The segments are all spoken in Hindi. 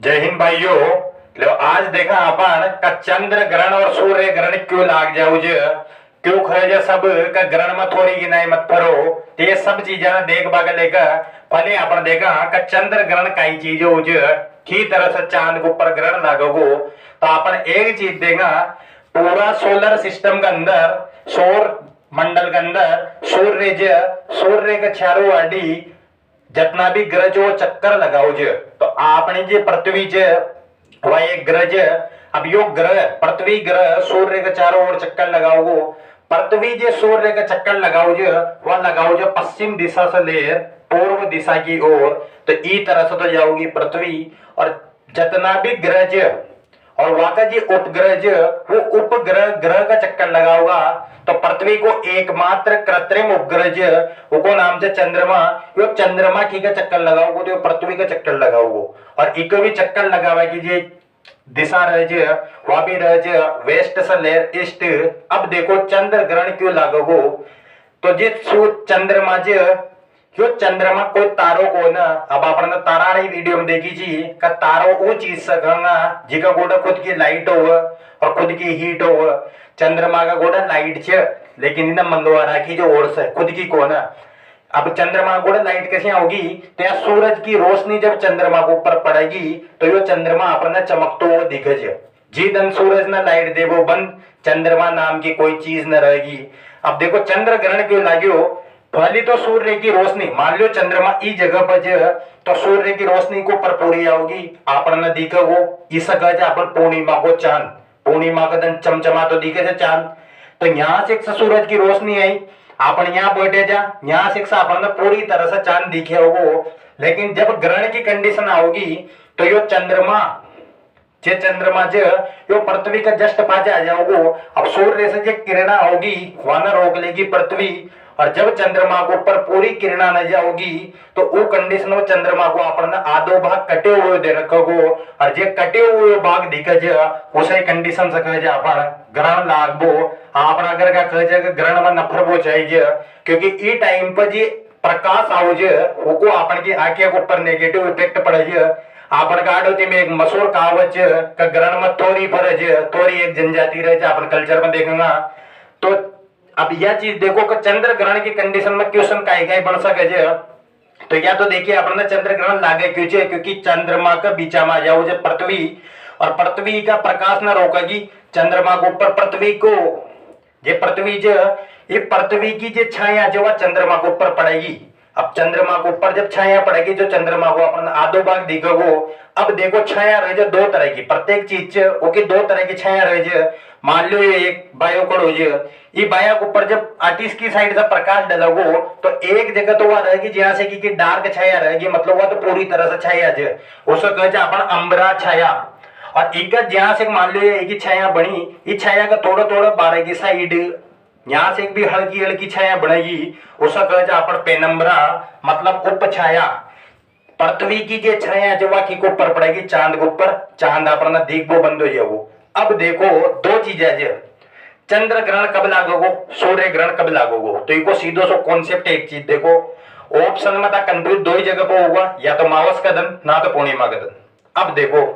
जय हिंद भाइयों। लो आज देखा अपन का चंद्र ग्रहण और सूर्य ग्रहण क्यों लाग जाओ क्यों खरे सब का ग्रहण में थोड़ी गिनाई मत करो। तो ये सब चीजें देख बाग लेकर पहले अपन देखा का चंद्र ग्रहण कई चीज हो की तरह से चांद के ऊपर ग्रहण लागोगो। तो अपन एक चीज देगा पूरा सोलर सिस्टम के अंदर सौर मंडल के अंदर सूर्य के चारों आड़ी जितना भी ग्रह जो चक्कर लगाओ तो आपने जो पृथ्वी वह एक ग्रह अब यो ग्रह पृथ्वी ग्रह सूर्य के चारों ओर चक्कर लगाओ। पृथ्वी जो सूर्य का चक्कर लगाओ वह लगाओ पश्चिम दिशा से ले पूर्व दिशा की ओर। तो ई तरह से तो जाओगी पृथ्वी और जितना भी ग्रह और वहां का जो उपग्रह वो उपग्रह ग्रह का चक्कर लगाओगा। तो पृथ्वी को एकमात्र कृत्रिम उपग्रह वो नाम से चंद्रमा यो चंद्रमा की का चक्कर लगाओगे तो पृथ्वी का चक्कर लगाओगे और इको भी चक्कर लगावा की जे दिशा रहे वह भी रहे वेस्ट से लेर ईस्ट। अब देखो चंद्र ग्रहण क्यों लागोगो तो जे चंद्रमा यो चंद्रमा कोई तारो को ना अब अपन तारा वीडियो में देखी जी का तारो वो चीज सका जिका गोड़ा खुद की लाइट हो और खुद की हीट हो। चंद्रमा का गोड़ा लाइट छ लेकिन इन्हें मंगवा की जो ओर से खुद की को ना। अब चंद्रमा गोड़ा लाइट कैसे होगी तो यहाँ सूरज की रोशनी जब चंद्रमा के ऊपर पड़ेगी तो यो चंद्रमा अपन चमकतो हुआ दिखे जी दन सूरज ना लाइट देवो बंद चंद्रमा नाम की कोई चीज न रहेगी। अब देखो चंद्र ग्रहण क्यों लाग्यो पहली तो सूर्य की रोशनी मान लो चंद्रमा ई जगह पर तो सूर्य की रोशनी को ऊपर पूरी आओगी आपन न दिखेगो इस अपन पूर्णिमा को चांद पूर्णिमा का दिन चमचमा तो दिखे चांद। तो यहाँ से सूरज की रोशनी आई अपन यहाँ बैठे जा यहाँ से अपन पूरी तरह से चांद दिखे होगो। लेकिन जब ग्रहण की कंडीशन आओगी तो यो चंद्रमा यो पृथ्वी का जस्ट पाचे आ जाओगो। अब सूर्य से जो किरणा होगी वहां न रोक लेगी पृथ्वी और जब चंद्रमा को ऊपर पूरी किरणा न जाओगी तो वो कंडीशन में चंद्रमा को अपन आधो भाग कटे हुए दे रखोगो और जे कटे हुए भाग दिखे उसे कंडीशन से कहे अपन ग्रहण लागबो। अपन अगर का कहे ग्रहण में नफरबो चाहिए क्योंकि ई टाइम पर जे प्रकाश आओ वो अपन की आंखें के ऊपर नेगेटिव इफेक्ट पड़े। आपन काटोती में एक मशहूर कहावत का ग्रहण में थोड़ी फरज थोड़ी एक जनजाति रहे अपन कल्चर में देखेंगा। तो अब यह चीज देखो कि चंद्र ग्रहण की कंडीशन में क्वेश्चन काई बन सके तो या तो देखिए अपन चंद्र ग्रहण लागे क्यों क्योंकि चंद्रमा का बीचा में आ जाओ पृथ्वी और पृथ्वी का प्रकाश न रोकेगी चंद्रमा के ऊपर पृथ्वी को ये पृथ्वी की जो छाया जो वह चंद्रमा के ऊपर पड़ेगी। अब चंद्रमा के ऊपर जब छाया पड़ेगी जो चंद्रमा को अपन आधो भाग दिखेगो। अब देखो छाया रहे दो तरह की प्रत्येक चीज ओके दो तरह की छाया रहे मान लो ये एक बायोकड़ हो ये बाया के ऊपर जब आर्टिस्ट की साइड से प्रकाश डलोगो तो एक जगह तो वह रहेगी जहां से की डार्क छाया रहेगी मतलब वह तो पूरी तरह से छाया उसको कहे अपन अम्बरा छाया और एक जहां से मान लो एक ही छाया बनी इस छाया का थोड़ा थोड़ा बारह की साइड यहाँ से भी हल्की हल्की छाया बनेगी उसका कहे अपन पेनम्बरा मतलब उप छाया। पृथ्वी की जो छाया जो वाकी को ऊपर पड़ेगी चांद के ऊपर चांद अपन दिखबो बंद हो जाओ। अब देखो दो चीजें चंद्र ग्रहण कब लागोगो सूर्य ग्रहण कब लागोगो तो इको सीधो सो कॉन्सेप्ट एक चीज देखो ऑप्शन में था कंफ्यूज दो ही जगह पर होगा या तो मावस का दिन ना तो पूर्णिमा का दिन। अब देखो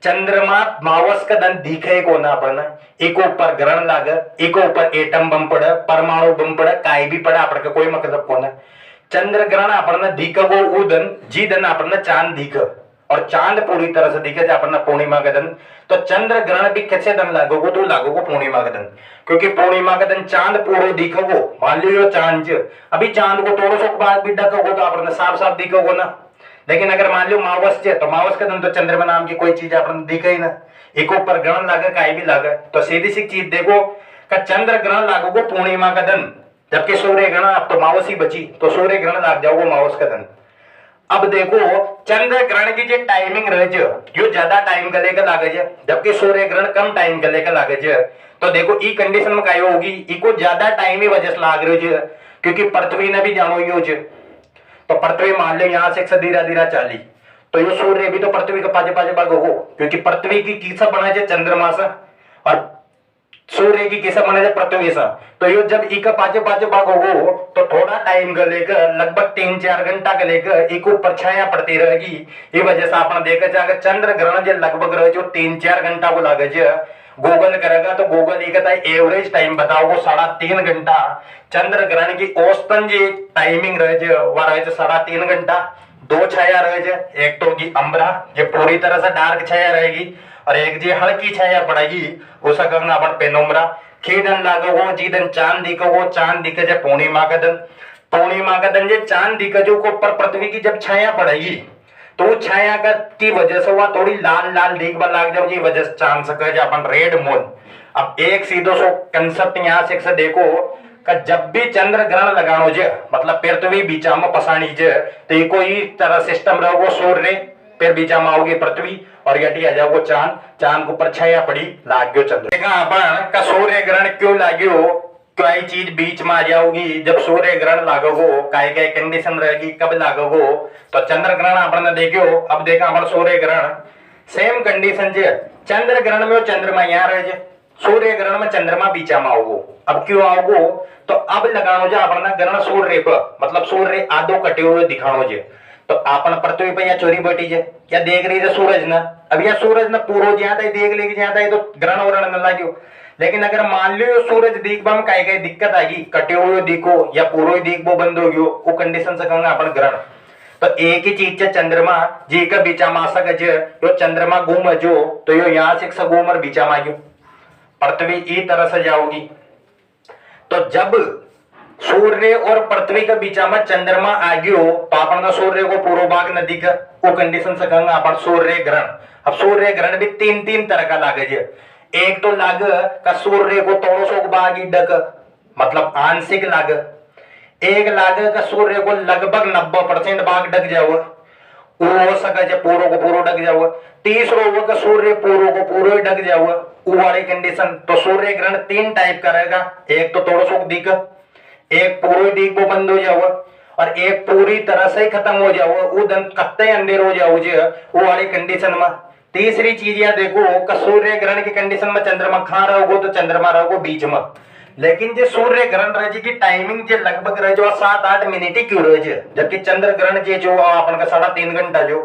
चंद्रमा मावस का दिन दिखे को ना अपन एक ऊपर ग्रहण लागे एक ऊपर एटम बम पड़े परमाणु बम पड़े काई भी पड़े अपन का कोई मतलब को ना। चंद्र ग्रहण अपन दिखेगो वो दिन जी दिन अपन चांद दिखे और चांद पूरी तरह से दिखे अपन पूर्णिमा का दिन। तो चंद्र ग्रहण भी कैसे दिन लागोगो तो लागोगो पूर्णिमा का दिन क्योंकि पूर्णिमा का दिन चांद पूरा दिखेगो। मान लो चांद अभी चांद को थोड़ा सा बाद भी ढकोगो तो अपन साफ साफ दिखेगो ना। लेकिन अगर मान लो मावस तो मावस का दिन तो चंद्रमा नाम की कोई चीज अपन दिखे ही ना एक ऊपर ग्रहण लागे काई भी लागे। तो सीधी सी चीज देखो का चंद्र ग्रहण लागोगो पूर्णिमा का दिन जबकि सूर्य ग्रहण अब तो मावस ही बची तो सूर्य ग्रहण लाग जाओगो मावस का दिन। अब देखो चंद्र ग्रहण की जो टाइमिंग रहे जो ज्यादा टाइम का लेकर लागे जबकि सूर्य ग्रहण कम टाइम का लेकर लागे। तो देखो ई कंडीशन में क्या होगी इको ज्यादा टाइम ही वजह से लाग रहे क्योंकि पृथ्वी ने भी जानो ही तो पृथ्वी मान ले यहाँ से धीरा धीरा चाली तो ये सूर्य भी तो पृथ्वी का पाजे पाजे भाग हो क्योंकि पृथ्वी की किसा बना चंद्रमा से और सूर्य की किस माने पृथ्वी से। तो यो जब इका पाचे पाचे भाग होगो तो थोड़ा टाइम का लेकर लगभग 3-4 घंटा का लेकर एक ऊपर छाया पड़ती रहेगी। ये वजह से अपन देखा जाएगा चंद्र ग्रहण जो लगभग रहे जो 3-4 घंटा को लागे जो गूगल करेगा तो गूगल ये एवरेज टाइम बताओ 3.5 घंटा। चंद्र ग्रहण की औसतन जी टाइमिंग रहे वह रहे 3.5 घंटा। दो छाया रहे एक तो की अम्बरा ये पूरी तरह से डार्क छाया रहेगी और एक जी हल्की छाया पड़ेगी उसे कहना अपन पेनोमरा। खीदन लागो जीदन चांद दिखो चांद दिखे जब पूर्णिमा का दिन जे चांद दिखे जो को ऊपर पृथ्वी की जब छाया पड़ेगी तो वो छाया का की वजह से वह थोड़ी लाल लाल दिखने लाग जाओ जी वजह से चांद से कहे अपन रेड मून। अब एक सीधो सो कंसेप्ट यहाँ से देखो का जब भी चंद्र ग्रहण लगानो जे मतलब पृथ्वी बीचा में पसाणी जे तो ये कोई तरह सिस्टम रहोगो सूर्य फिर बीचा में आओगे पृथ्वी और यटी आ जाओगे चांद चांद के ऊपर छाया पड़ी लाग्यो चंद्र अपन का सूर्य ग्रहण क्यों लाग्यो कोई चीज बीच में आ जाओगी जब सूर्य ग्रहण लागोगो काय काय कंडीशन रहेगी कब लागोगो तो चंद्र ग्रहण अपन देखियो। अब देखा अपन सूर्य ग्रहण सेम कंडीशन जे चंद्र ग्रहण में चंद्रमा यहाँ रहे सूर्य ग्रहण में चंद्रमा बीचा में आओगो। अब क्यों आओगो तो अब लगानो जे अपन ग्रहण सूर्य पर मतलब सूर्य आधो कटे हुए दिखानो जे तो अपन पृथ्वी पर या चोरी बैठी जे क्या देख रही है सूरज ना। अब यह सूरज ना पूरा ज्यादा ही देख लेगी ज्यादा ही तो ग्रहण वरण न लाग्यो। लेकिन अगर मान लो सूरज दिखबा में कई दिक्कत आएगी कटे हुए दिखो या पूरा दिखबो बंद हो गयो वो कंडीशन से कहूंगा अपन ग्रहण। तो एक ही चीज है चंद्रमा जी का बीचा में आ सके यो चंद्रमा घूम जो तो यो यहाँ से घूम और बीचा में आ गयो पृथ्वी ई तरह से जाओगी। तो जब सूर्य और पृथ्वी के बीचा में चंद्रमा आ गयो तो अपन सूर्य को पूर्व भाग न दिखे वो कंडीशन से कहूंगा अपन सूर्य ग्रहण। अब सूर्य ग्रहण भी तीन तरह का लागे जे एक तो लाग का सूर्य को थोड़ो सो भाग ही डक मतलब आंशिक लाग एक लाग का सूर्य को लगभग 90% भाग डक जाओ वो हो सके पूरो को पूरो डक जाओ। तीसरो वो का सूर्य पूरो को पूरो ही डक जाओ वो वाली कंडीशन। तो सूर्य ग्रहण 3 टाइप का रहेगा एक तो थोड़ो सो दिख एक पूरो ही दिख वो बंद हो जाओ और एक पूरी तरह से खत्म हो जाओ वो दिन कत्ते अंधेर हो जाओ वो वाली कंडीशन में। तीसरी चीज यह देखो का सूर्य ग्रहण की कंडीशन में चंद्रमा कहां रहोगो तो चंद्रमा रहोगो बीच में। लेकिन जो सूर्य ग्रहण रहे की टाइमिंग जो लगभग रहे जो 7-8 मिनट ही क्यों रहे जबकि चंद्र ग्रहण जो अपन का 3.5 घंटा जो।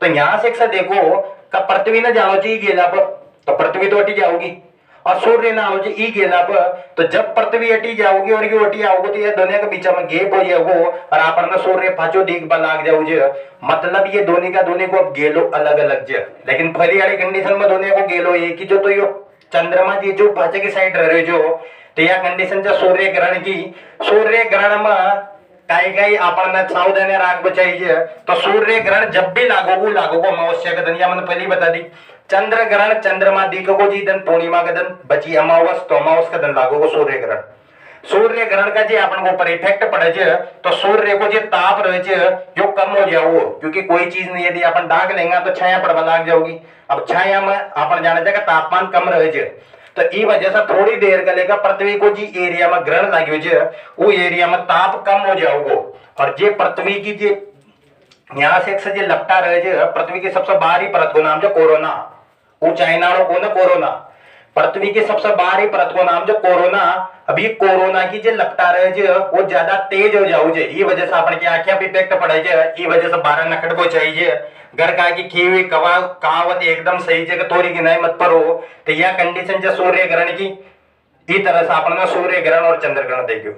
तो यहाँ से देखो का पृथ्वी न जानो चाहिए गेला पर तो पृथ्वी तो हटी जाओगी और सूर्य ना आओ ई गेला पर तो जब पृथ्वी हटी जाओगी और ये हटी आओगे तो ये दोनों के बीच में गैप हो जाओगो और अपन सूर्य पाचो दिख लाग जाओ मतलब ये दोनों का दोनों को गेलो अलग अलग जे। लेकिन फली वाली कंडीशन में दोनों को गेलो एक ही जो तो यो चंद्रमा जी जो पाचे की साइड रह रहे जो तो यह कंडीशन जो सूर्य ग्रहण की। सूर्य ग्रहण में कई अपन सावधानी राख बचाई तो सूर्य ग्रहण जब भी लागोगो अमावस्या का दिन या मैंने पहले बता दी चंद्र ग्रहण चंद्रमा दिखोगो जी दिन पूर्णिमा का दिन बची अमावस तो अमावस का दिन लागोगो सूर्य ग्रहण। सूर्य ग्रहण का जी अपन को ऊपर इफेक्ट पड़े तो सूर्य को जो ताप रहे जो कम हो जाओ क्योंकि कोई चीज नहीं यदि अपन डाक लेंगे तो छाया पड़वा लाग जाओगी। अब छाया में अपन जाना चाहिए तापमान कम रहे तो ई वजह से थोड़ी देर का लेकर पृथ्वी को जी एरिया में ग्रहण लाग्यो वो एरिया में ताप कम हो जाओगो और जे पृथ्वी की जे यहाँ से जे लपटा रहे पृथ्वी की सबसे बाहरी परत को नाम जो कोरोना वो चाइनाड़ो को ना कोरोना पृथ्वी की सबसे बाहरी परत को नाम जो कोरोना। अभी कोरोना की जो लपटा रहे वो ज्यादा तेज हो जाओ ये वजह से अपन की आंखें पे इफेक्ट पड़े ये वजह से 12 नखट को चाहिए घर का की खी हुई कहावत एकदम सही जगह तोरी की नहीं मत पर हो। तो यह कंडीशन जो सूर्य ग्रहण की इस तरह से अपन सूर्य ग्रहण और चंद्र ग्रहण देखियो।